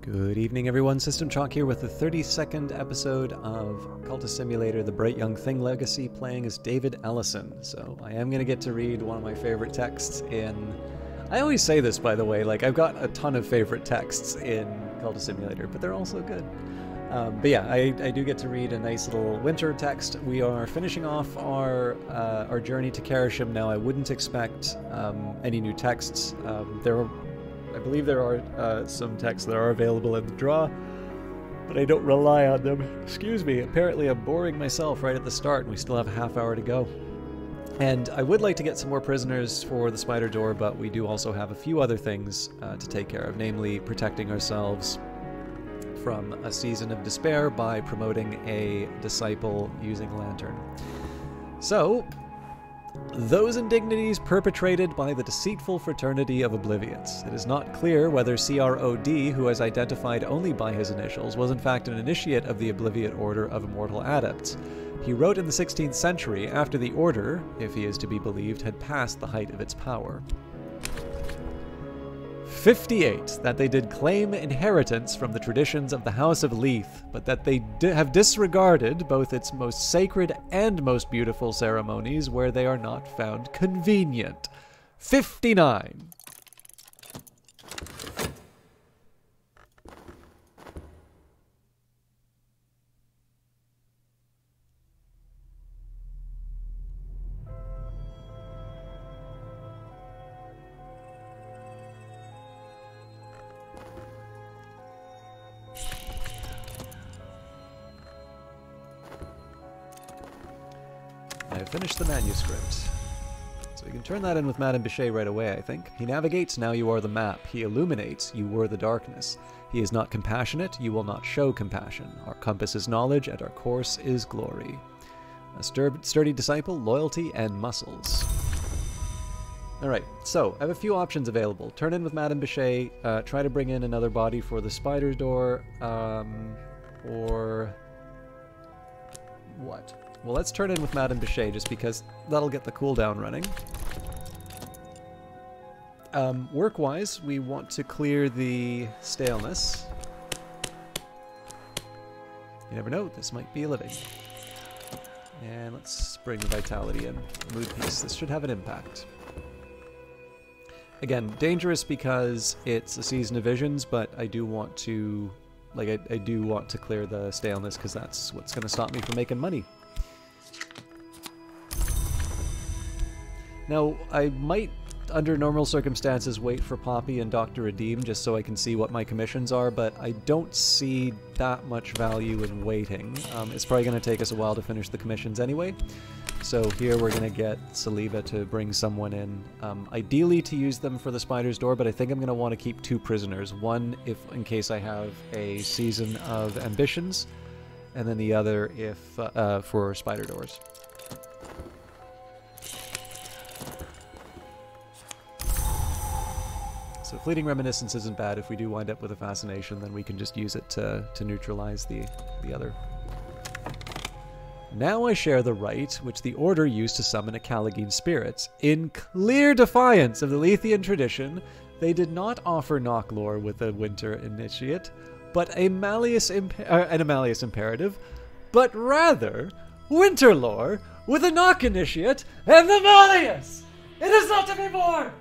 Good evening, everyone. System Chalk here with the 32nd episode of Cultist Simulator, The Bright Young Thing Legacy, playing as David Ellison. So I am going to get to read one of my favorite texts in... I always say this, by the way, like I've got a ton of favorite texts in Cultist Simulator, but they're all so good. But yeah, I do get to read a nice little winter text. We are finishing off our journey to Karashim now. I wouldn't expect any new texts. I believe there are some texts that are available in the draw, but I don't rely on them. Excuse me. Apparently I'm boring myself right at the start, and we still have a half hour to go. And I would like to get some more prisoners for the spider door, but we do also have a few other things to take care of, namely protecting ourselves from a season of despair by promoting a disciple using a lantern. So, those indignities perpetrated by the deceitful fraternity of oblivions. It is not clear whether CROD, who is identified only by his initials, was in fact an initiate of the Obliviate Order of Immortal Adepts. He wrote in the 16th century, after the order, if he is to be believed, had passed the height of its power. 58. That they did claim inheritance from the traditions of the House of Leith, but that they have disregarded both its most sacred and most beautiful ceremonies where they are not found convenient. 59. I have finished the manuscript. So we can turn that in with Madame Bichet right away, I think. He navigates, now you are the map. He illuminates, you were the darkness. He is not compassionate, you will not show compassion. Our compass is knowledge, and our course is glory. A sturdy disciple, loyalty, and muscles. Alright, so I have a few options available. Turn in with Madame Bichet, try to bring in another body for the spider door, or... what? Well, let's turn in with Madame Bichet, just because that'll get the cooldown running. Work-wise, we want to clear the staleness. You never know, this might be a living. And let's bring the vitality in. Mood piece, this should have an impact. Again, dangerous because it's a season of visions, but I do want to... like, I do want to clear the staleness, because that's what's going to stop me from making money. Now, I might, under normal circumstances, wait for Poppy and Dr. Redeem just so I can see what my commissions are, but I don't see that much value in waiting. It's probably going to take us a while to finish the commissions anyway. So here we're going to get Saliva to bring someone in, ideally to use them for the spider's door, but I think I'm going to want to keep two prisoners. One in case I have a season of ambitions, and then the other if for spider doors. So fleeting reminiscence isn't bad. If we do wind up with a fascination, then we can just use it to neutralize the other. Now I share the right which the Order used to summon a Callagine spirit. In clear defiance of the Leithian tradition, they did not offer Knocklore with a winter initiate, but a Malleus imperative, but rather Winterlore with a Knock initiate and the Malleus! It is not to be more!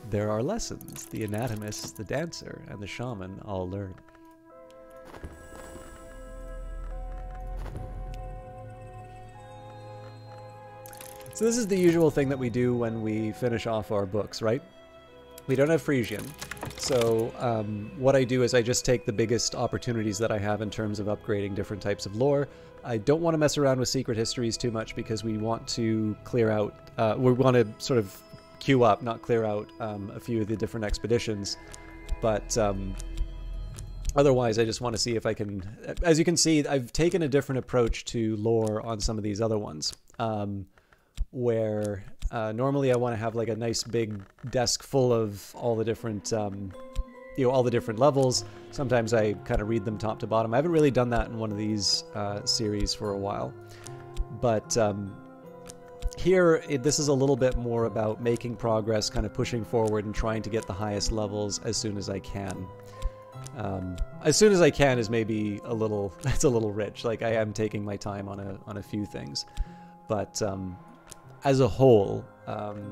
There are lessons the anatomist, the dancer, and the shaman all learn. So this is the usual thing that we do when we finish off our books, right? We don't have Frisian, So what I do is I just take the biggest opportunities that I have in terms of upgrading different types of lore. I don't want to mess around with secret histories too much because we want to clear out, we want to sort of queue up, not clear out a few of the different expeditions. But otherwise, I just want to see if I can, as you can see, I've taken a different approach to lore on some of these other ones, where normally I want to have like a nice big desk full of all the different, all the different levels. Sometimes I kind of read them top to bottom. I haven't really done that in one of these series for a while. But here, this is a little bit more about making progress, kind of pushing forward and trying to get the highest levels as soon as I can. As soon as I can is maybe a little, that's a little rich. Like, I am taking my time on a few things. But as a whole,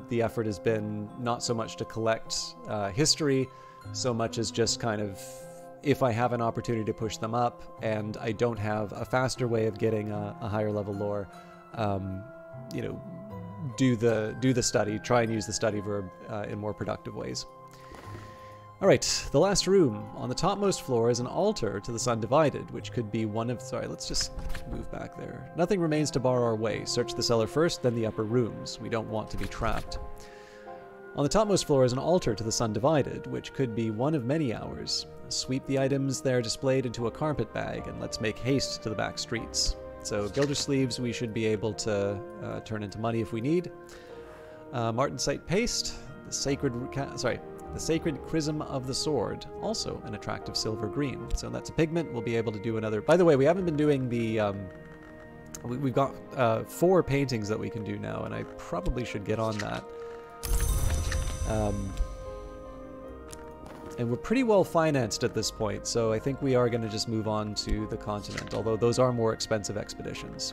the effort has been not so much to collect history, so much as just kind of, if I have an opportunity to push them up and I don't have a faster way of getting a higher level lore, you know, do the study, try and use the study verb in more productive ways. All right, the last room. On the topmost floor is an altar to the sun divided, which could be one of... Sorry, let's just move back there. Nothing remains to bar our way. Search the cellar first, then the upper rooms. We don't want to be trapped. On the topmost floor is an altar to the sun divided, which could be one of many hours. Sweep the items there displayed into a carpet bag, and let's make haste to the back streets. So Gildersleeves we should be able to turn into money if we need. Martensite paste, the sacred chrism of the sword, also an attractive silver green. So that's a pigment. We'll be able to do another. By the way, we haven't been doing the. We've got 4 paintings that we can do now, and I probably should get on that. And we're pretty well financed at this point, so I think we are going to just move on to the continent, although those are more expensive expeditions.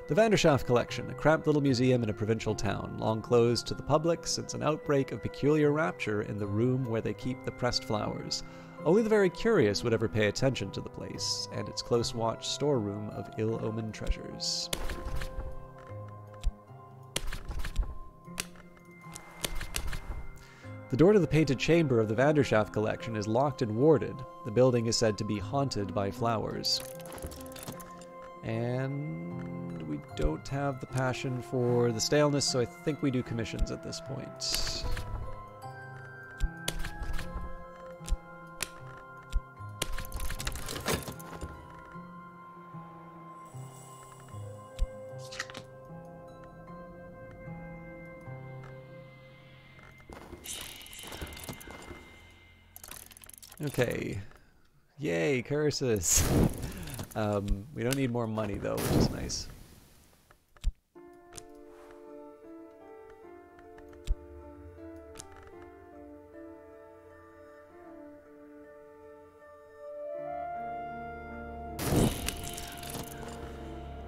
The Vanderschaft Collection, a cramped little museum in a provincial town, long closed to the public since an outbreak of peculiar rapture in the room where they keep the pressed flowers. Only the very curious would ever pay attention to the place, and its close-watched storeroom of ill-omened treasures. The door to the painted chamber of the Vanderschaft Collection is locked and warded. The building is said to be haunted by flowers. And we don't have the passion for the staleness, so I think we do commissions at this point. Okay. Yay, curses. We don't need more money though, which is nice.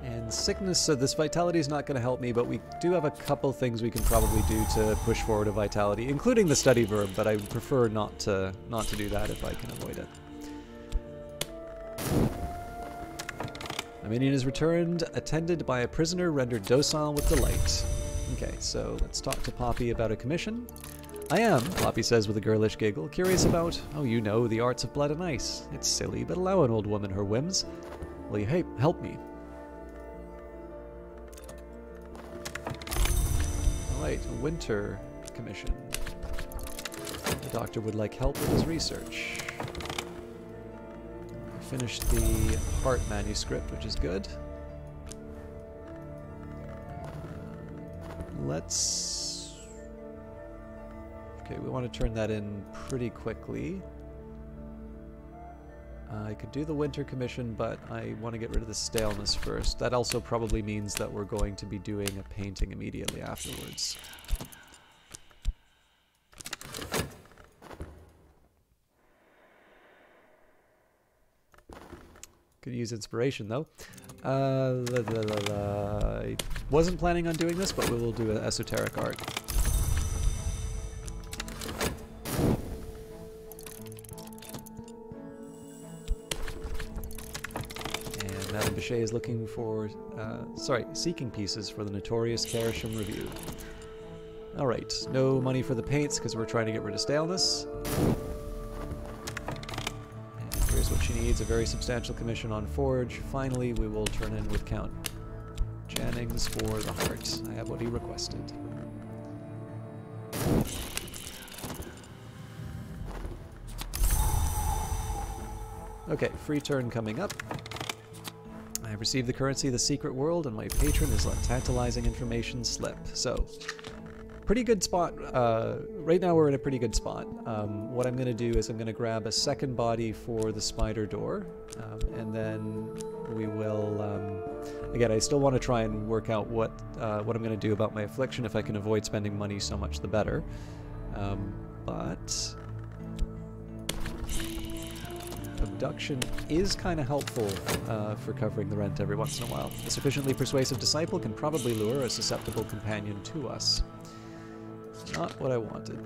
And sickness, so this vitality is not going to help me, but we do have a couple things we can probably do to push forward a vitality, including the study verb, but I would prefer not to do that if I can avoid it. A minion is returned, attended by a prisoner rendered docile with delight. Okay, so let's talk to Poppy about a commission. I am, Poppy says with a girlish giggle, curious about, oh, you know, the arts of blood and ice. It's silly, but allow an old woman her whims. Will you help me? Alright, a winter commission. The doctor would like help with his research. Finished the Heart manuscript, which is good. Let's... Okay, we want to turn that in pretty quickly. I could do the winter commission, but I want to get rid of the staleness first. That also probably means that we're going to be doing a painting immediately afterwards. Could use inspiration though. I wasn't planning on doing this, but we will do an esoteric art. And that attaché is looking for, seeking pieces for the notorious Karasham Review. Alright, no money for the paints because we're trying to get rid of staleness. And here's what she needs, a very substantial commission on Forge. Finally, we will turn in with Count Jannings for the heart. I have what he requested. Okay, free turn coming up. I have received the currency of the secret world, and my patron has let tantalizing information slip. So, pretty good spot. Right now we're in a pretty good spot. What I'm going to do is I'm going to grab a second body for the spider door, and then we will... again, I still want to try and work out what I'm going to do about my affliction. If I can avoid spending money, so much the better. But... abduction is kind of helpful for covering the rent every once in a while. A sufficiently persuasive disciple can probably lure a susceptible companion to us. Not what I wanted.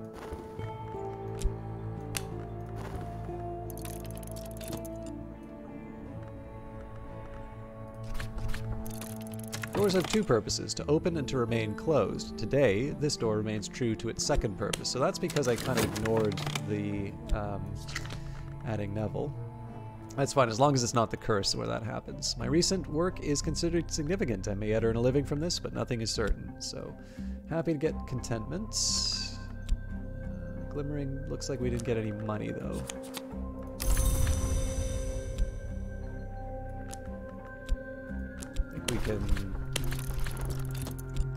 Doors have two purposes, to open and to remain closed. Today, this door remains true to its second purpose, so that's because I kind of ignored the adding Neville. That's fine, as long as it's not the curse where that happens. My recent work is considered significant. I may yet earn a living from this, but nothing is certain. So, happy to get contentment. Glimmering, looks like we didn't get any money, though. I think we can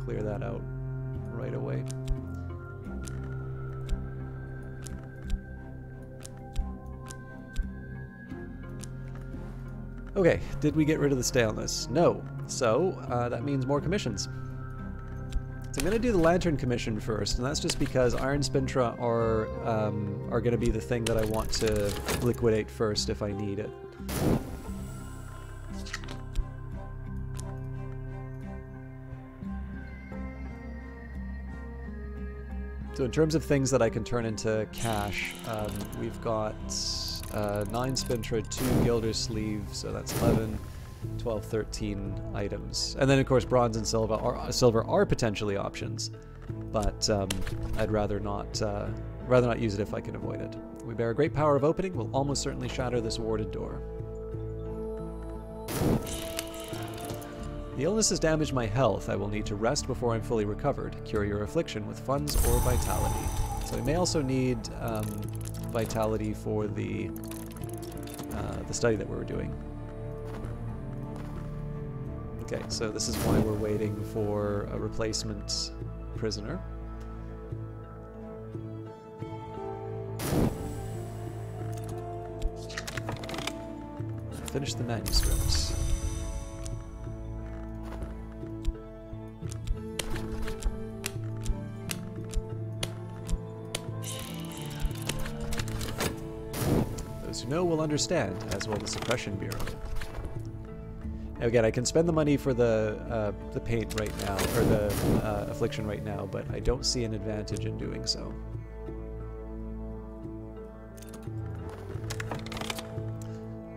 clear that out right away. Okay, did we get rid of the staleness? No. So, that means more commissions. So I'm going to do the Lantern Commission first, and that's just because Iron Spintra are going to be the thing that I want to liquidate first if I need it. So in terms of things that I can turn into cash, we've got 9 Spintra, 2 Gildersleeve, so that's 11, 12, 13 items. And then of course bronze and silver are potentially options, but I'd rather not use it if I can avoid it. We bear a great power of opening, will almost certainly shatter this warded door. The illness has damaged my health. I will need to rest before I'm fully recovered. Cure your affliction with funds or vitality. So we may also need vitality for the study that we were doing. Okay, so this is why we're waiting for a replacement prisoner. Finish the manuscript. Those who know will understand, as will the Suppression Bureau. Now again, I can spend the money for the paint right now, or the affliction right now, but I don't see an advantage in doing so.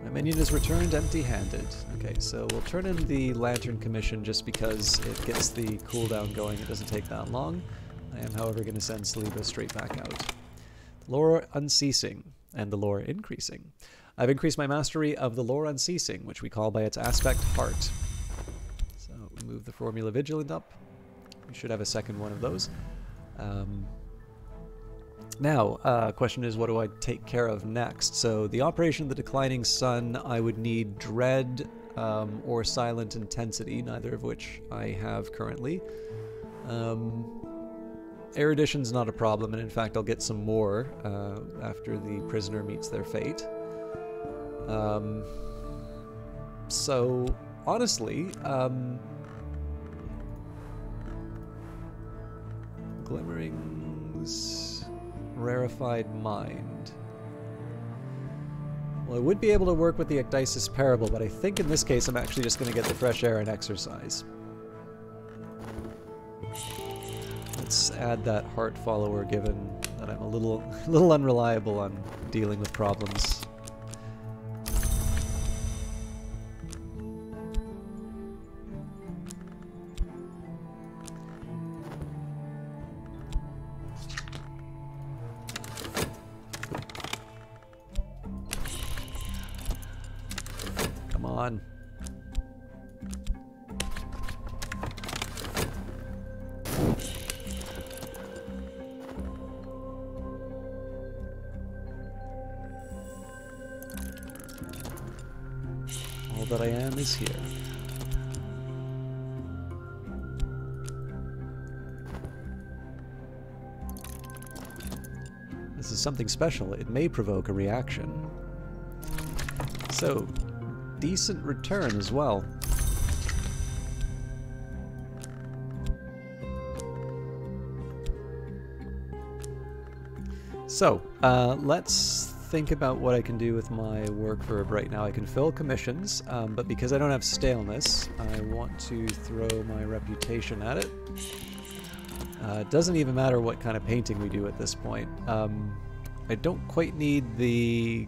My minion is returned empty-handed. Okay, so we'll turn in the Lantern Commission just because it gets the cooldown going. It doesn't take that long. I am, however, going to send Saliba straight back out. The Lore Unceasing and the Lore Increasing. I've increased my mastery of the Lore Unceasing, which we call by its aspect Heart. So we move the Formula Vigilant up. We should have a second one of those. Now, question is, what do I take care of next? So the Operation of the Declining Sun, I would need Dread or Silent Intensity, neither of which I have currently. Erudition's not a problem, and in fact I'll get some more after the prisoner meets their fate. So, honestly, Glimmerings, Rarefied Mind. Well, I would be able to work with the Ecdysis Parable, but I think in this case I'm actually just going to get the fresh air and exercise. Let's add that Heart Follower, given that I'm a little unreliable on dealing with problems. on. All that I am is here. This is something special. It may provoke a reaction. So, decent return as well. So, let's think about what I can do with my work verb right now. I can fill commissions, but because I don't have staleness, I want to throw my reputation at it. It doesn't even matter what kind of painting we do at this point. I don't quite need the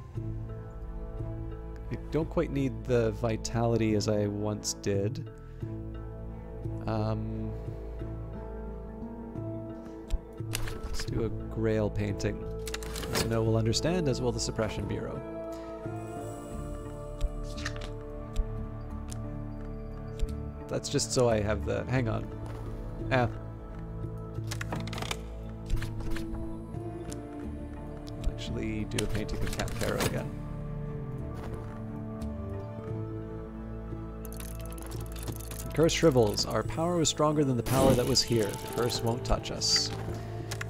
vitality as I once did. Let's do a Grail painting. As no will understand, as will the Suppression Bureau. That's just so I have the... hang on. I'll actually do a painting of Cat Caro again. Curse shrivels. Our power was stronger than the power that was here. The curse won't touch us.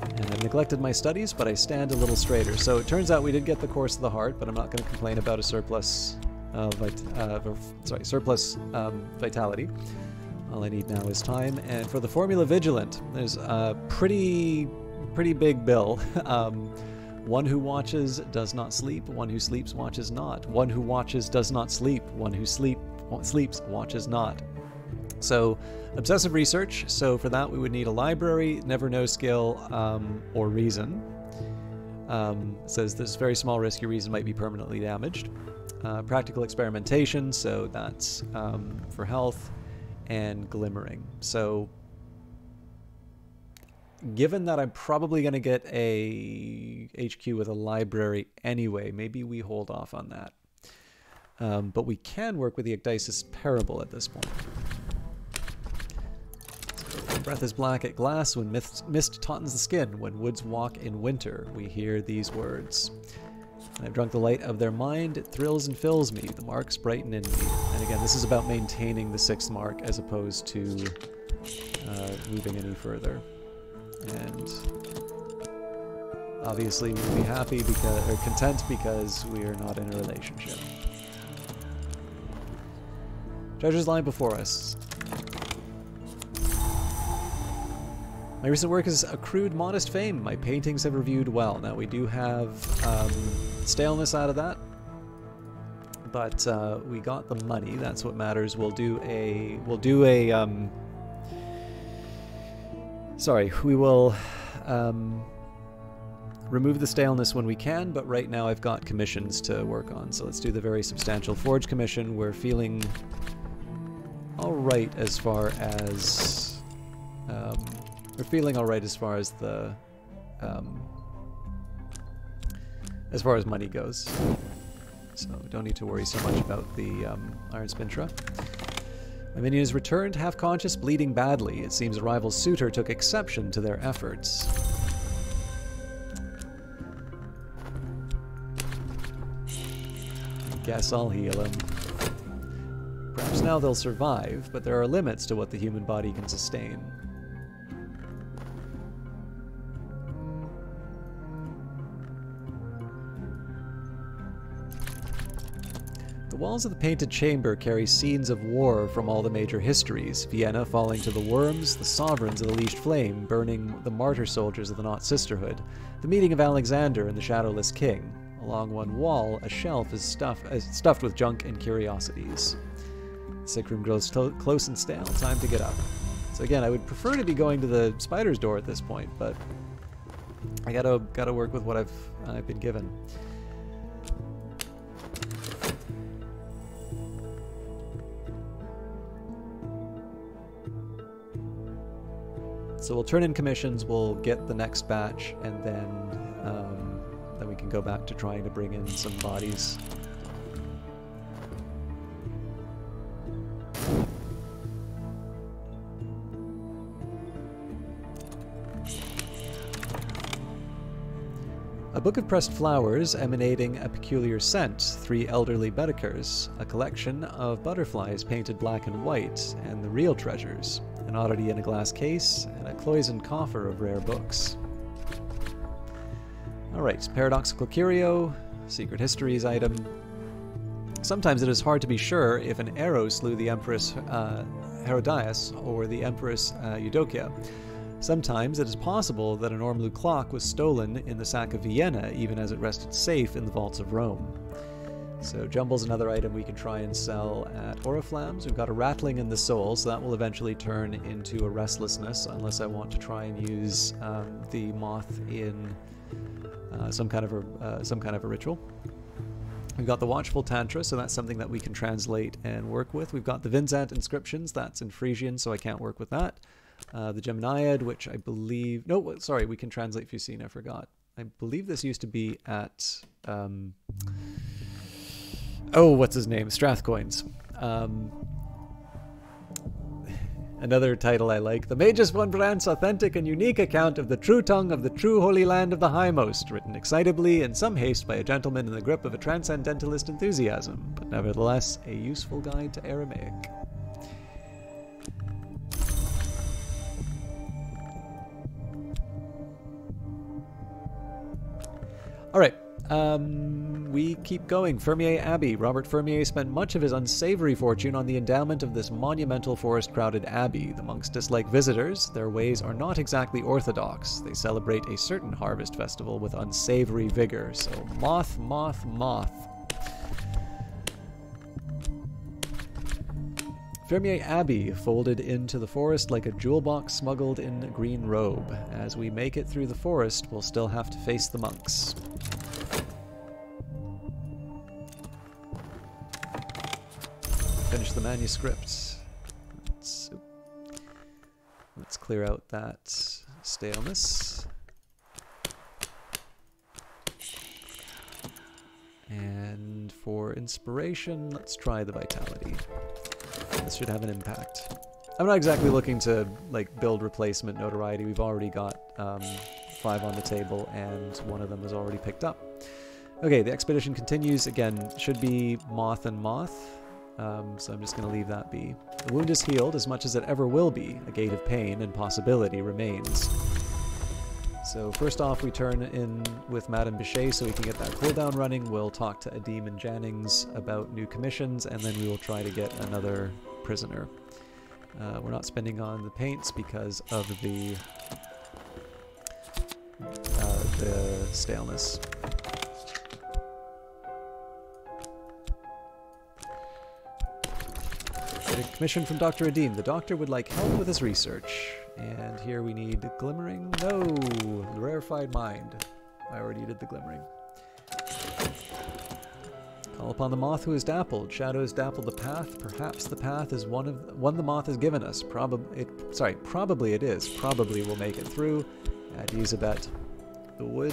And I've neglected my studies, but I stand a little straighter. So it turns out we did get the Course of the Heart, but I'm not going to complain about a surplus vitality. All I need now is time. And for the Formula Vigilant, there's a pretty big bill. One who watches does not sleep. One who sleeps watches not. One who watches does not sleep. One who sleeps watches not. So, obsessive research. So for that we would need a library, never know skill, or reason. It says there's very small risk your reason might be permanently damaged. Practical experimentation, so that's for health, and glimmering. So, given that I'm probably going to get a HQ with a library anyway, maybe we hold off on that. But we can work with the Ecdysis Parable at this point. Breath is black at glass when mist tautens the skin. When woods walk in winter, we hear these words. I've drunk the light of their mind. It thrills and fills me. The marks brighten in me. And again, this is about maintaining the 6th mark as opposed to moving any further. And obviously we'll be happy because, or content because we are not in a relationship. Treasures lying before us. My recent work has accrued modest fame. My paintings have reviewed well. Now we do have staleness out of that, but we got the money. That's what matters. We will remove the staleness when we can, but right now I've got commissions to work on. So let's do the very substantial Forge commission. We're feeling all right as far as the as far as money goes. So don't need to worry so much about the Iron Spintra. My minion is returned, half-conscious, bleeding badly. It seems a rival suitor took exception to their efforts. Guess I'll heal him. Perhaps now they'll survive, but there are limits to what the human body can sustain. The walls of the Painted Chamber carry scenes of war from all the major histories. Vienna falling to the worms, the sovereigns of the Leashed Flame burning the martyr soldiers of the Knot Sisterhood, the meeting of Alexander and the Shadowless King. Along one wall, a shelf is stuffed with junk and curiosities. The sick room grows close and stale. Time to get up. So again, I would prefer to be going to the spider's door at this point, but I gotta work with what I've been given. So we'll turn in commissions, we'll get the next batch, and then we can go back to trying to bring in some bodies. A book of pressed flowers emanating a peculiar scent, 3 elderly Baedekers, a collection of butterflies painted black and white, and the real treasures, an oddity in a glass case, and a cloisoned coffer of rare books. Alright, paradoxical curio, secret histories item. Sometimes it is hard to be sure if an arrow slew the Empress Herodias or the Empress Eudokia. Sometimes it is possible that an Ormlu clock was stolen in the sack of Vienna, even as it rested safe in the vaults of Rome. So Jumble's another item we can try and sell at Oriflamme's. We've got a rattling in the soul, so that will eventually turn into a restlessness, unless I want to try and use the moth in some kind of a ritual. We've got the Watchful Tantra, so that's something that we can translate and work with. We've got the Vinzant inscriptions, that's in Frisian, so I can't work with that. The Geminiad, which I believe... No, sorry, we can translate Fusine, I forgot. I believe this used to be at... oh, what's his name? Strathcoins. Another title I like. The Magus von Brandt's authentic and unique account of the true tongue of the true holy land of the Highmost, written excitably in some haste by a gentleman in the grip of a transcendentalist enthusiasm, but nevertheless a useful guide to Aramaic. Alright, we keep going. Fermier Abbey. Robert Fermier spent much of his unsavory fortune on the endowment of this monumental forest-crowded abbey. The monks dislike visitors. Their ways are not exactly orthodox. They celebrate a certain harvest festival with unsavory vigor. So, moth, moth, moth. Fermier Abbey, folded into the forest like a jewel box smuggled in a green robe. As we make it through the forest, we'll still have to face the monks. Finish the manuscript. Let's clear out that staleness. And for inspiration, let's try the vitality. This should have an impact. I'm not exactly looking to build replacement notoriety. We've already got 5 on the table, and one of them was already picked up. Okay, the expedition continues. Again, should be moth and moth. So I'm just going to leave that be. The wound is healed as much as it ever will be. A gate of pain and possibility remains. So first off, we turn in with Madame Bichet so we can get that cooldown running. We'll talk to Adim and Jannings about new commissions, and then we will try to get another prisoner. We're not spending on the paints because of the staleness. A commission from Dr. Adim. The doctor would like help with his research. And here we need glimmering. No! The rarefied mind. I already did the glimmering. Call upon the moth who is dappled. Shadows dapple the path. Perhaps the path is one the moth has given us. Probably it is. Probably we'll make it through. At Elizabeth. The wood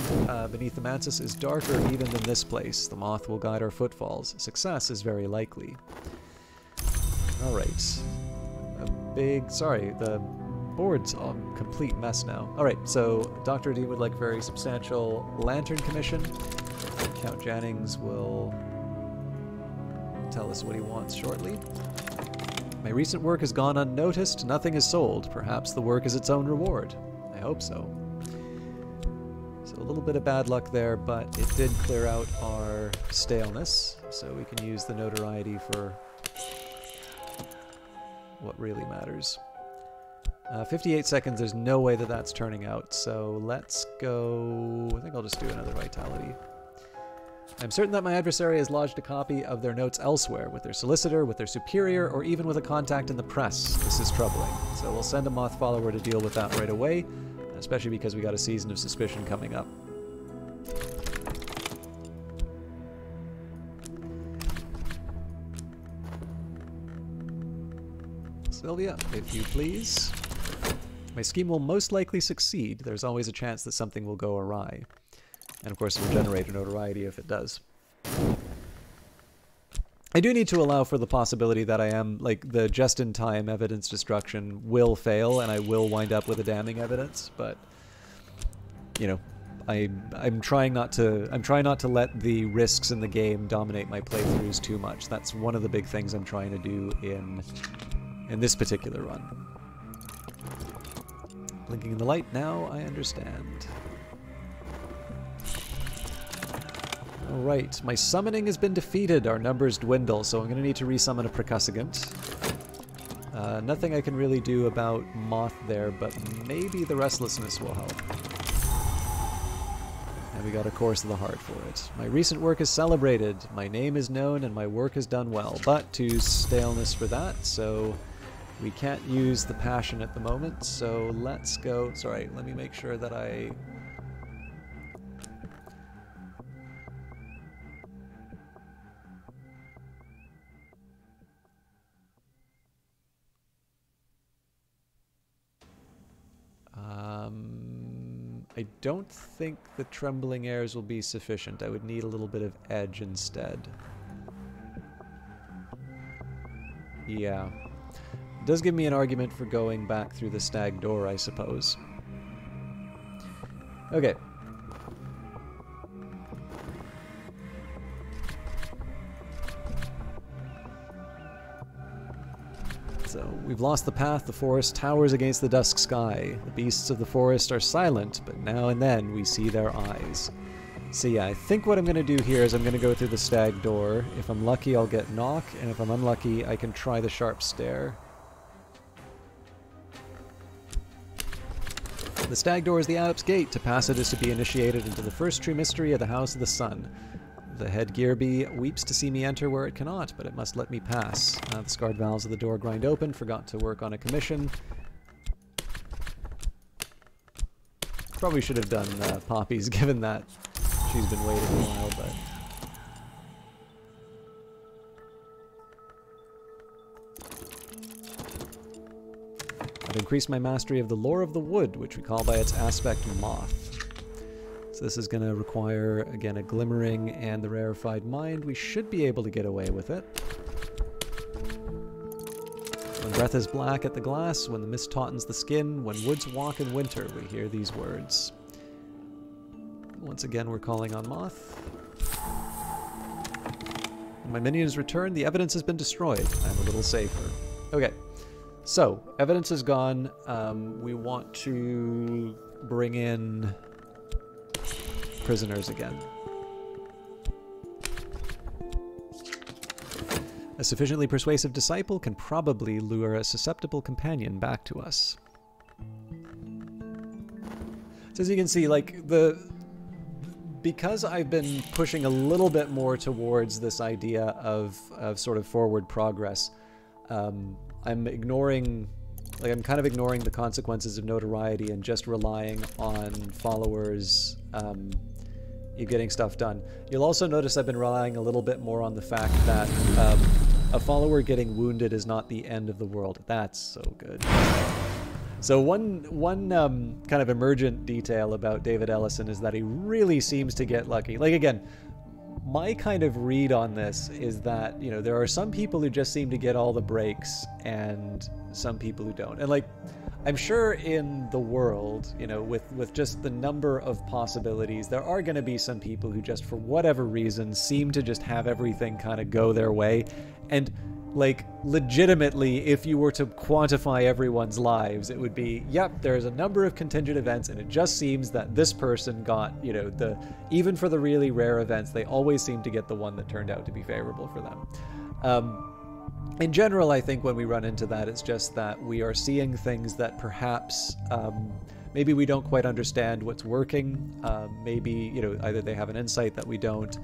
beneath the mantis is darker even than this place. The moth will guide our footfalls. Success is very likely. Alright. The board's a complete mess now. Alright, so Dr. D would like a very substantial lantern commission. Count Jannings will tell us what he wants shortly. My recent work has gone unnoticed. Nothing is sold. Perhaps the work is its own reward. I hope so. So a little bit of bad luck there, but it did clear out our staleness, so we can use the notoriety for what really matters. 58 seconds, there's no way that that's turning out, so let's go... I think I'll just do another vitality. I'm certain that my adversary has lodged a copy of their notes elsewhere, with their solicitor, with their superior, or even with a contact in the press. This is troubling, so we'll send a moth follower to deal with that right away, especially because we got a season of suspicion coming up. Sylvia, if you please. My scheme will most likely succeed. There's always a chance that something will go awry. And of course it will generate a notoriety if it does. I do need to allow for the possibility that I am, the just-in-time evidence destruction will fail and I will wind up with a damning evidence, but, you know, I'm trying not to let the risks in the game dominate my playthroughs too much. That's one of the big things I'm trying to do in this particular run. Blinking in the light, now I understand. Alright, my summoning has been defeated. Our numbers dwindle, so I'm going to need to resummon a Percussigant. Nothing I can really do about Moth there, but maybe the Restlessness will help. And we got a Course of the Heart for it. My recent work is celebrated, my name is known, and my work is done well, but to staleness for that, so we can't use the passion at the moment, so let's go... Sorry, let me make sure that I... I don't think the Trembling Airs will be sufficient. I would need a little bit of edge instead. Yeah. It does give me an argument for going back through the stag door, I suppose. Okay. So, we've lost the path, the forest towers against the dusk sky. The beasts of the forest are silent, but now and then we see their eyes. So yeah, I think what I'm going to do here is I'm going to go through the stag door. If I'm lucky, I'll get knock, and if I'm unlucky, I can try the sharp stare. The stag door is the Adept's Gate. To pass it is to be initiated into the first true mystery of the House of the Sun. The head Gearbee weeps to see me enter where it cannot, but it must let me pass. The scarred valves of the door grind open, forgot to work on a commission. Probably should have done Poppy's, given that she's been waiting a while, but... I've increased my mastery of the lore of the wood, which we call by its aspect Moth. So this is going to require, again, a glimmering and the rarefied mind. We should be able to get away with it. When breath is black at the glass, when the mist tautens the skin, when woods walk in winter, we hear these words. Once again, we're calling on Moth. When my minions return, the evidence has been destroyed. I'm a little safer. Okay, so evidence is gone. We want to bring in prisoners again. A sufficiently persuasive disciple can probably lure a susceptible companion back to us. So as you can see, like, because I've been pushing a little bit more towards this idea of sort of forward progress, I'm ignoring, like, I'm kind of ignoring the consequences of notoriety and just relying on followers, you getting stuff done. You'll also notice I've been relying a little bit more on the fact that a follower getting wounded is not the end of the world. That's so good. So one kind of emergent detail about David Ellison is that he really seems to get lucky. Like, again, my kind of read on this is that, you know, there are some people who just seem to get all the breaks and some people who don't. And, like, I'm sure in the world, you know, with just the number of possibilities, there are going to be some people who just, for whatever reason, seem to just have everything kind of go their way. And, like, legitimately, if you were to quantify everyone's lives, it would be, yep, there's a number of contingent events, and it just seems that this person got, you know, even for the really rare events, they always seem to get the one that turned out to be favorable for them. In general, I think when we run into that, it's just that we are seeing things that perhaps maybe we don't quite understand what's working. Maybe, you know, either they have an insight that we don't.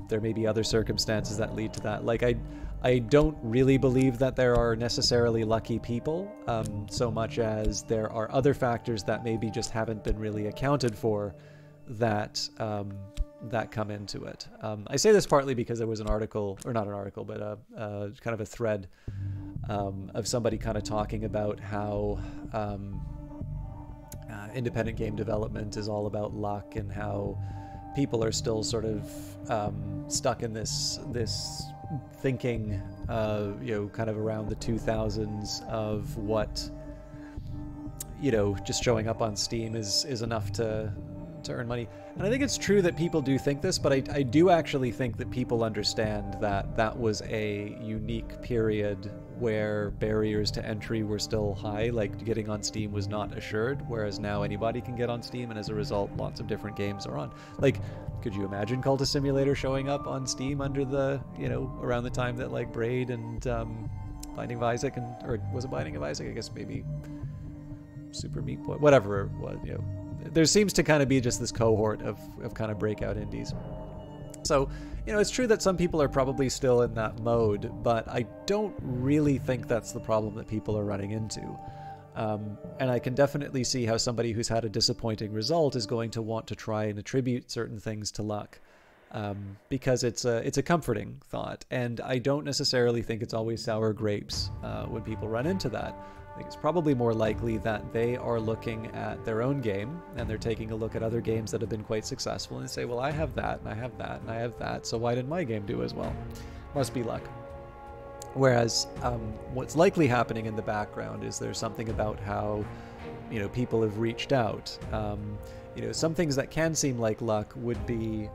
There may be other circumstances that lead to that. Like, I don't really believe that there are necessarily lucky people, so much as there are other factors that maybe just haven't been really accounted for that that come into it. I say this partly because there was an article, or not an article, but kind of a thread of somebody kind of talking about how independent game development is all about luck, and how people are still sort of stuck in this thinking, you know, kind of around the 2000s of what, you know, just showing up on Steam is enough to to earn money. And I think it's true that people do think this, but I do actually think that people understand that that was a unique period where barriers to entry were still high. Like, getting on Steam was not assured, whereas now anybody can get on Steam, and as a result, lots of different games are on. Like, could you imagine Cultist Simulator showing up on Steam under the, you know, around the time that like Braid and Binding of Isaac, and, or was it Binding of Isaac? I guess maybe Super Meat Boy, whatever it was, you know. There seems to kind of be just this cohort of kind of breakout indies. So, you know, it's true that some people are probably still in that mode, but I don't really think that's the problem that people are running into. And I can definitely see how somebody who's had a disappointing result is going to want to try and attribute certain things to luck, because it's a comforting thought. And I don't necessarily think it's always sour grapes when people run into that. I think it's probably more likely that they are looking at their own game and they're taking a look at other games that have been quite successful and say, well, I have that and I have that and I have that, so why didn't my game do as well? Must be luck. Whereas what's likely happening in the background is there's something about how, you know, people have reached out. You know, some things that can seem like luck would be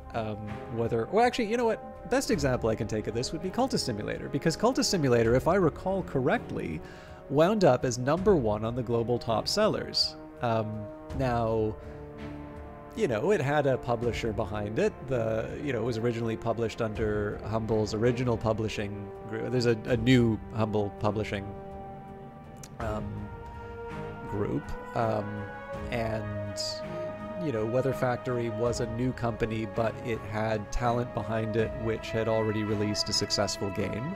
whether, well, actually, you know what? Best example I can take of this would be Cultist Simulator, because Cultist Simulator, if I recall correctly, wound up as #1 on the global top sellers. Now, you know, it had a publisher behind it. You know, it was originally published under Humble's original publishing group. There's a new Humble publishing group, and you know, Weather Factory was a new company, but it had talent behind it, which had already released a successful game.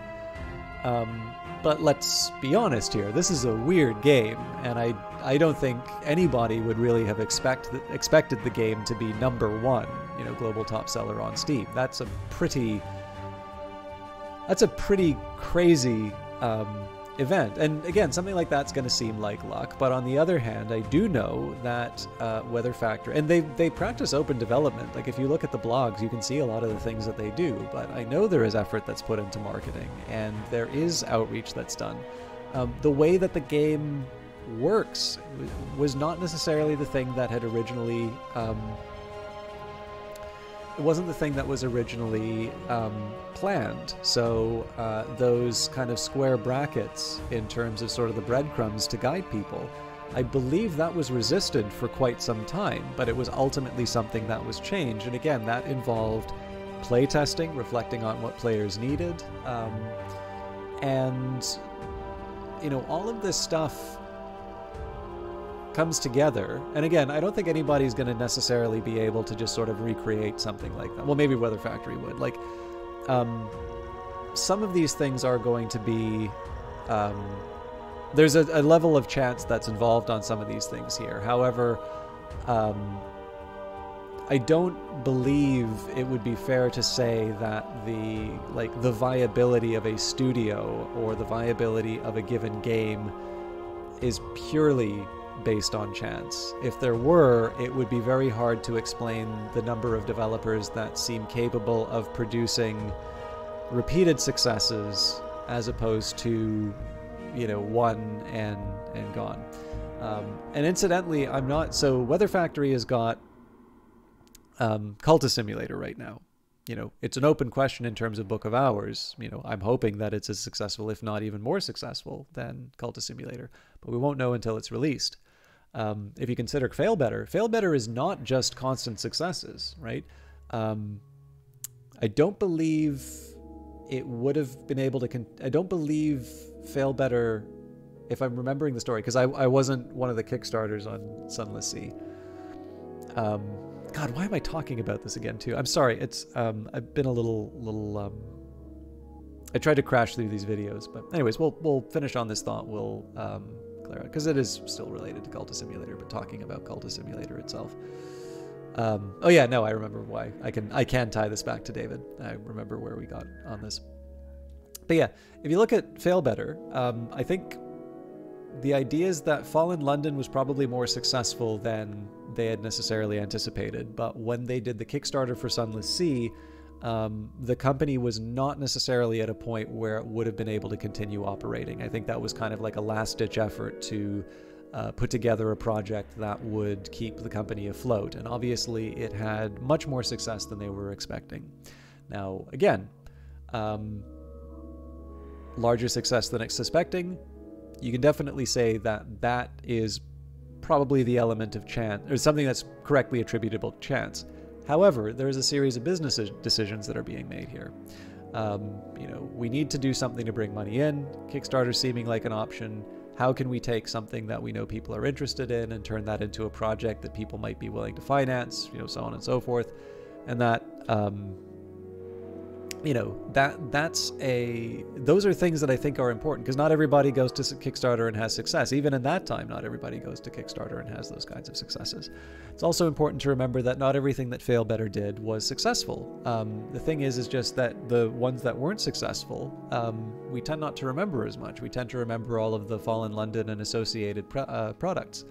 But let's be honest here, this is a weird game, and I don't think anybody would really have expected the game to be #1, you know, global top seller on Steam. That's a pretty crazy event. And again, something like that's going to seem like luck, but on the other hand, I do know that Weather Factory, and they practice open development. Like, if you look at the blogs, you can see a lot of the things that they do, but I know there is effort that's put into marketing, and there is outreach that's done. The way that the game works was not necessarily the thing that had originally it wasn't the thing that was originally planned. So those kind of square brackets in terms of sort of the breadcrumbs to guide people, I believe that was resisted for quite some time, but it was ultimately something that was changed. And again, that involved playtesting, reflecting on what players needed, and you know, all of this stuff comes together. And again, I don't think anybody's going to necessarily be able to just sort of recreate something like that. Well, maybe Weather Factory would. Like, some of these things are going to be, there's a level of chance that's involved on some of these things here. However, I don't believe it would be fair to say that the viability of a studio or the viability of a given game is purely based on chance. If there were, it would be very hard to explain the number of developers that seem capable of producing repeated successes as opposed to, you know, one and gone. And incidentally, so Weather Factory has got Cultist Simulator right now. You know, it's an open question in terms of book of hours. You know, I'm hoping that it's as successful, if not even more successful, than Cultist Simulator, but we won't know until it's released. If you consider Fail Better is not just constant successes, right? I don't believe it would have been able to... I don't believe Fail Better, if I'm remembering the story, because I wasn't one of the Kickstarters on Sunless Sea. God, why am I talking about this again, too? I'm sorry. It's I've been a little I tried to crash through these videos, but anyways, we'll finish on this thought. We'll clear out, because it is still related to Cultist Simulator, but talking about Cultist Simulator itself. Oh yeah, no, I remember why. I can tie this back to David. I remember where we got on this. But yeah, if you look at Fail Better, I think the idea is that Fallen London was probably more successful than they had necessarily anticipated, but when they did the Kickstarter for Sunless Sea, the company was not necessarily at a point where it would have been able to continue operating. I think that was kind of like a last-ditch effort to put together a project that would keep the company afloat. And obviously it had much more success than they were expecting. Now, again, larger success than suspecting, you can definitely say that that is probably the element of chance, or something that's correctly attributable to chance. However, there is a series of business decisions that are being made here. We need to do something to bring money in. Kickstarter seeming like an option. How can we take something that we know people are interested in and turn that into a project that people might be willing to finance, so on and so forth. And that, those are things that I think are important, because not everybody goes to Kickstarter and has success. Even in that time, not everybody goes to Kickstarter and has those kinds of successes. It's also important to remember that not everything that Fail Better did was successful. The thing is just that the ones that weren't successful, we tend not to remember as much. We tend to remember all of the Fallen London and associated products.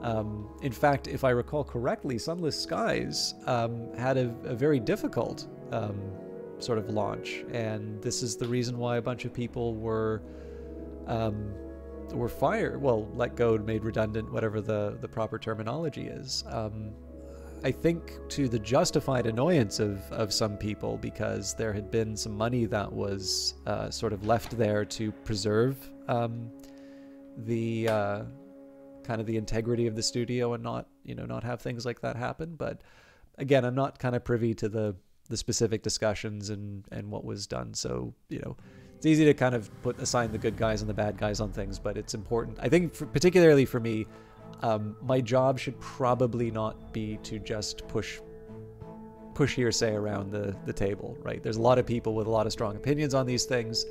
In fact, if I recall correctly, Sunless Skies had a very difficult sort of launch, and this is the reason why a bunch of people were fired, let go, made redundant, whatever the proper terminology is. I think to the justified annoyance of some people, because there had been some money that was sort of left there to preserve the kind of the integrity of the studio and not have things like that happen. But again, I'm not kind of privy to the specific discussions and what was done. So, it's easy to kind of assign the good guys and the bad guys on things, but it's important. I think particularly for me, my job should probably not be to just push hearsay around the table, right? There's a lot of people with a lot of strong opinions on these things.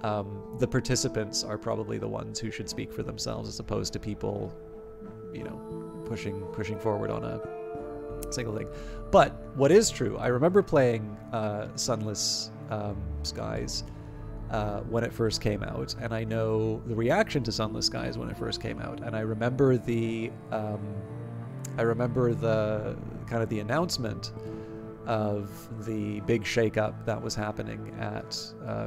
The participants are probably the ones who should speak for themselves, as opposed to people, pushing forward on a single thing. But what is true, I remember playing Sunless Skies when it first came out, and I know the reaction to Sunless Skies when it first came out, and I remember the kind of the announcement of the big shakeup that was happening at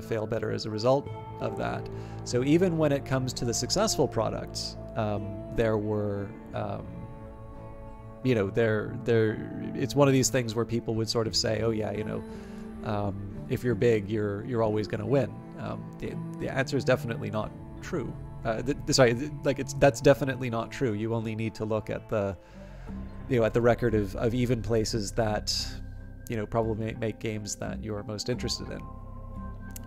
Fail Better as a result of that. So even when it comes to the successful products, there were it's one of these things where people would sort of say, oh yeah, if you're big, you're always going to win. The answer is definitely not true. That's definitely not true. You only need to look at the record of even places that probably make games that you're most interested in.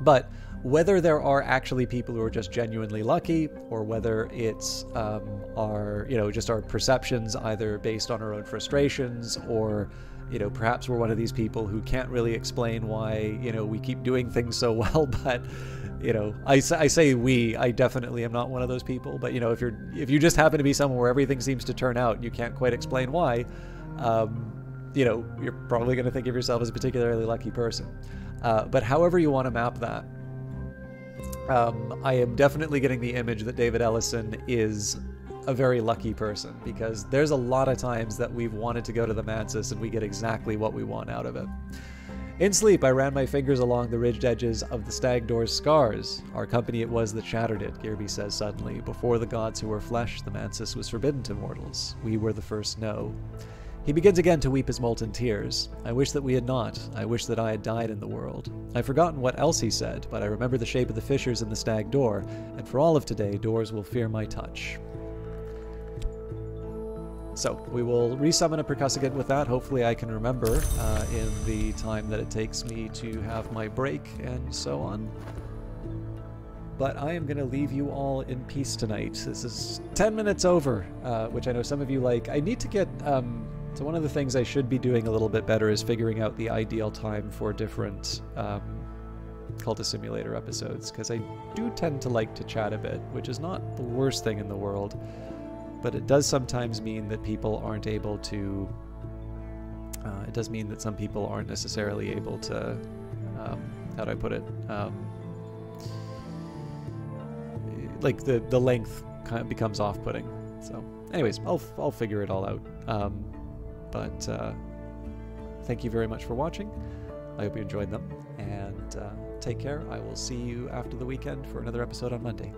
But whether there are actually people who are just genuinely lucky, or whether it's just our perceptions, either based on our own frustrations, or perhaps we're one of these people who can't really explain why we keep doing things so well. But I say we. I definitely am not one of those people. But if you just happen to be somewhere where everything seems to turn out, and you can't quite explain why, you're probably going to think of yourself as a particularly lucky person. But however you want to map that, I am definitely getting the image that David Ellison is a very lucky person, because there's a lot of times that we've wanted to go to the Mansis and we get exactly what we want out of it. In sleep, I ran my fingers along the ridged edges of the stag door's scars. Our company it was that shattered it, Gearby says suddenly. Before the gods who were flesh, the Mansis was forbidden to mortals. We were the first no. He begins again to weep his molten tears. I wish that we had not. I wish that I had died in the world. I've forgotten what else he said, but I remember the shape of the fissures in the stag door, and for all of today, doors will fear my touch. So, we will resummon a percussivant with that. Hopefully I can remember in the time that it takes me to have my break and so on. But I am going to leave you all in peace tonight. This is 10 minutes over, which I know some of you like. I need to get... So one of the things I should be doing a little bit better is figuring out the ideal time for different Cultist Simulator episodes, because I do tend to like to chat a bit, which is not the worst thing in the world, but it does sometimes mean that people aren't able to... it does mean that some people aren't necessarily able to... how do I put it? Like the length kind of becomes off-putting. So anyways, I'll figure it all out. But thank you very much for watching. I hope you enjoyed them, and take care. I will see you after the weekend for another episode on Monday.